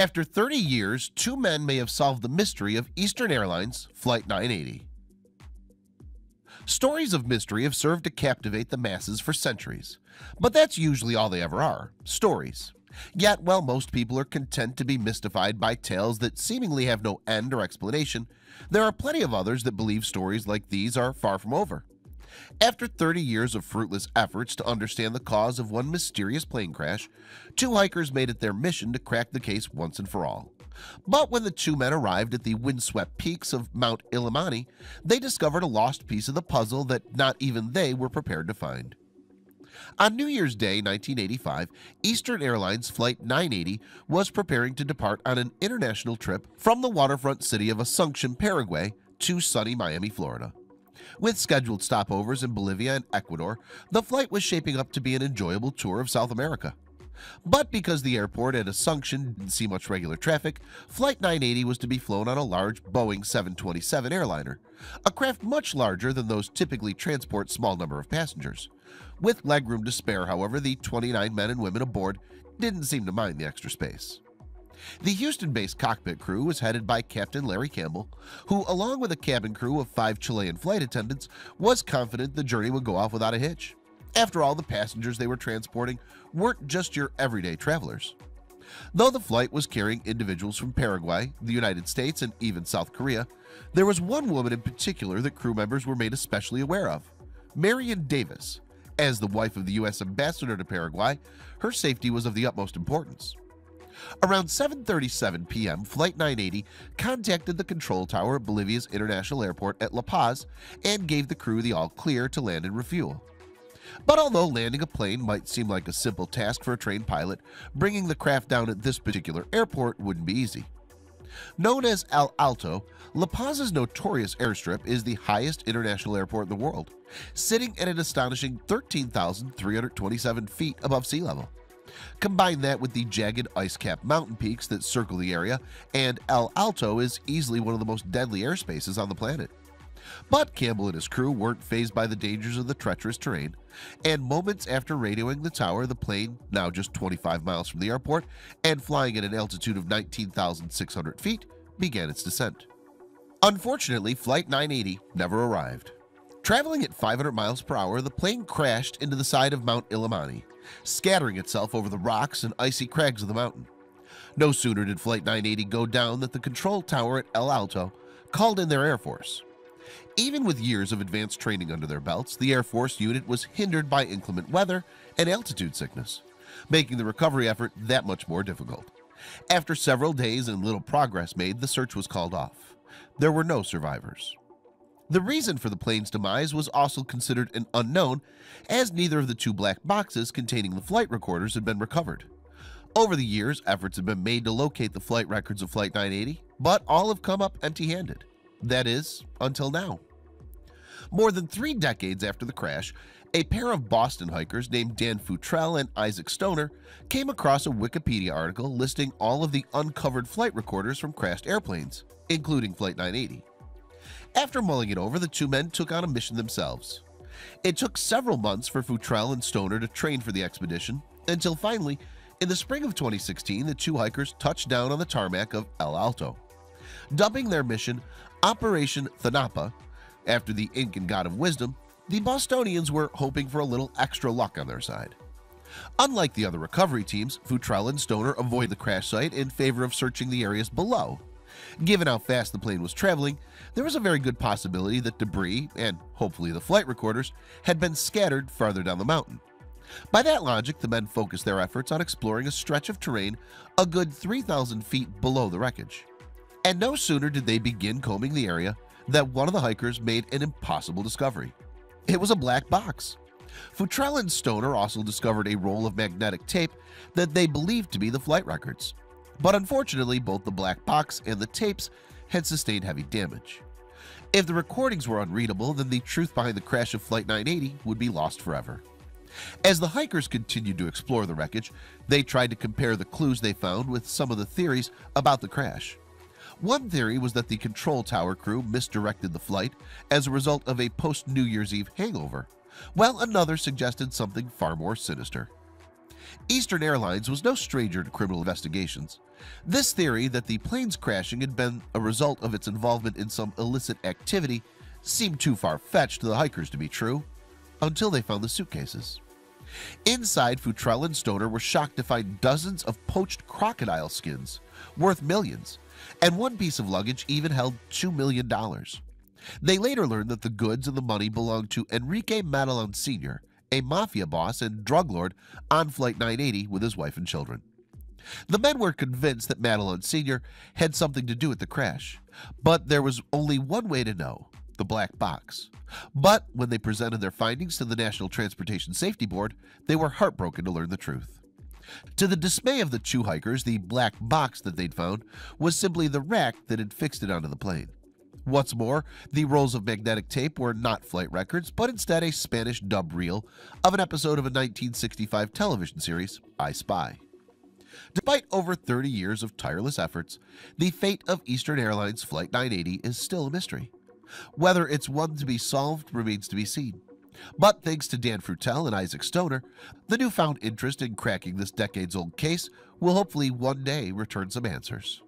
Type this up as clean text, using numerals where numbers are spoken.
After 30 years, two men may have solved the mystery of Eastern Airlines Flight 980. Stories of mystery have served to captivate the masses for centuries, but that's usually all they ever are, stories. Yet, while most people are content to be mystified by tales that seemingly have no end or explanation, there are plenty of others that believe stories like these are far from over. After 30 years of fruitless efforts to understand the cause of one mysterious plane crash, two hikers made it their mission to crack the case once and for all. But when the two men arrived at the windswept peaks of Mount Illimani, they discovered a lost piece of the puzzle that not even they were prepared to find. On New Year's Day 1985, Eastern Airlines Flight 980 was preparing to depart on an international trip from the waterfront city of Asunción, Paraguay, to sunny Miami, Florida. With scheduled stopovers in Bolivia and Ecuador, the flight was shaping up to be an enjoyable tour of South America. But because the airport at Asunción didn't see much regular traffic, Flight 980 was to be flown on a large Boeing 727 airliner, a craft much larger than those typically transport small number of passengers. With legroom to spare, however, the 29 men and women aboard didn't seem to mind the extra space. The Houston-based cockpit crew was headed by Captain Larry Campbell, who, along with a cabin crew of 5 Chilean flight attendants, was confident the journey would go off without a hitch. After all, the passengers they were transporting weren't just your everyday travelers. Though the flight was carrying individuals from Paraguay, the United States, and even South Korea, there was one woman in particular that crew members were made especially aware of: Marion Davis. As the wife of the U.S. ambassador to Paraguay, her safety was of the utmost importance. Around 7:37 p.m., Flight 980 contacted the control tower at Bolivia's International Airport at La Paz and gave the crew the all-clear to land and refuel. But although landing a plane might seem like a simple task for a trained pilot, bringing the craft down at this particular airport wouldn't be easy. Known as El Alto, La Paz's notorious airstrip is the highest international airport in the world, sitting at an astonishing 13,327 feet above sea level. Combine that with the jagged ice-capped mountain peaks that circle the area, and El Alto is easily one of the most deadly airspaces on the planet. But Campbell and his crew weren't fazed by the dangers of the treacherous terrain, and moments after radioing the tower, the plane, now just 25 miles from the airport and flying at an altitude of 19,600 feet, began its descent. Unfortunately, Flight 980 never arrived. Traveling at 500 miles per hour, the plane crashed into the side of Mount Illimani, scattering itself over the rocks and icy crags of the mountain. No sooner did Flight 980 go down than the control tower at El Alto called in their Air Force. Even with years of advanced training under their belts, the Air Force unit was hindered by inclement weather and altitude sickness, making the recovery effort that much more difficult. After several days and little progress made, the search was called off. There were no survivors. The reason for the plane's demise was also considered an unknown, as neither of the two black boxes containing the flight recorders had been recovered. Over the years, efforts have been made to locate the flight records of Flight 980, but all have come up empty-handed. That is, until now. More than 3 decades after the crash, a pair of Boston hikers named Dan Futrell and Isaac Stoner came across a Wikipedia article listing all of the uncovered flight recorders from crashed airplanes, including Flight 980. After mulling it over, the two men took on a mission themselves. It took several months for Futrell and Stoner to train for the expedition, until finally, in the spring of 2016, the two hikers touched down on the tarmac of El Alto. Dubbing their mission Operation Thanapa, after the Incan god of wisdom, the Bostonians were hoping for a little extra luck on their side. Unlike the other recovery teams, Futrell and Stoner avoided the crash site in favor of searching the areas below. Given how fast the plane was traveling, there was a very good possibility that debris, and hopefully the flight recorders, had been scattered farther down the mountain. By that logic, the men focused their efforts on exploring a stretch of terrain a good 3,000 feet below the wreckage. And no sooner did they begin combing the area that one of the hikers made an impossible discovery. It was a black box. Futrell and Stoner also discovered a roll of magnetic tape that they believed to be the flight records. But unfortunately, both the black box and the tapes had sustained heavy damage. If the recordings were unreadable, then the truth behind the crash of Flight 980 would be lost forever. As the hikers continued to explore the wreckage, they tried to compare the clues they found with some of the theories about the crash. One theory was that the control tower crew misdirected the flight as a result of a post-New Year's Eve hangover, while another suggested something far more sinister. Eastern Airlines was no stranger to criminal investigations. This theory that the plane's crashing had been a result of its involvement in some illicit activity seemed too far-fetched to the hikers to be true, until they found the suitcases. Inside, Futrell and Stoner were shocked to find dozens of poached crocodile skins, worth millions, and one piece of luggage even held $2 million. They later learned that the goods and the money belonged to Enrique Madelon Sr., a mafia boss and drug lord on Flight 980 with his wife and children. The men were convinced that Madelon Sr. had something to do with the crash, but there was only one way to know: the black box. But when they presented their findings to the National Transportation Safety Board, they were heartbroken to learn the truth. To the dismay of the two hikers, the black box that they'd found was simply the rack that had fixed it onto the plane. What's more, the rolls of magnetic tape were not flight records, but instead a Spanish dub reel of an episode of a 1965 television series, I Spy. Despite over 30 years of tireless efforts, the fate of Eastern Airlines Flight 980 is still a mystery. Whether it's one to be solved remains to be seen. But thanks to Dan Frutel and Isaac Stoner, the newfound interest in cracking this decades-old case will hopefully one day return some answers.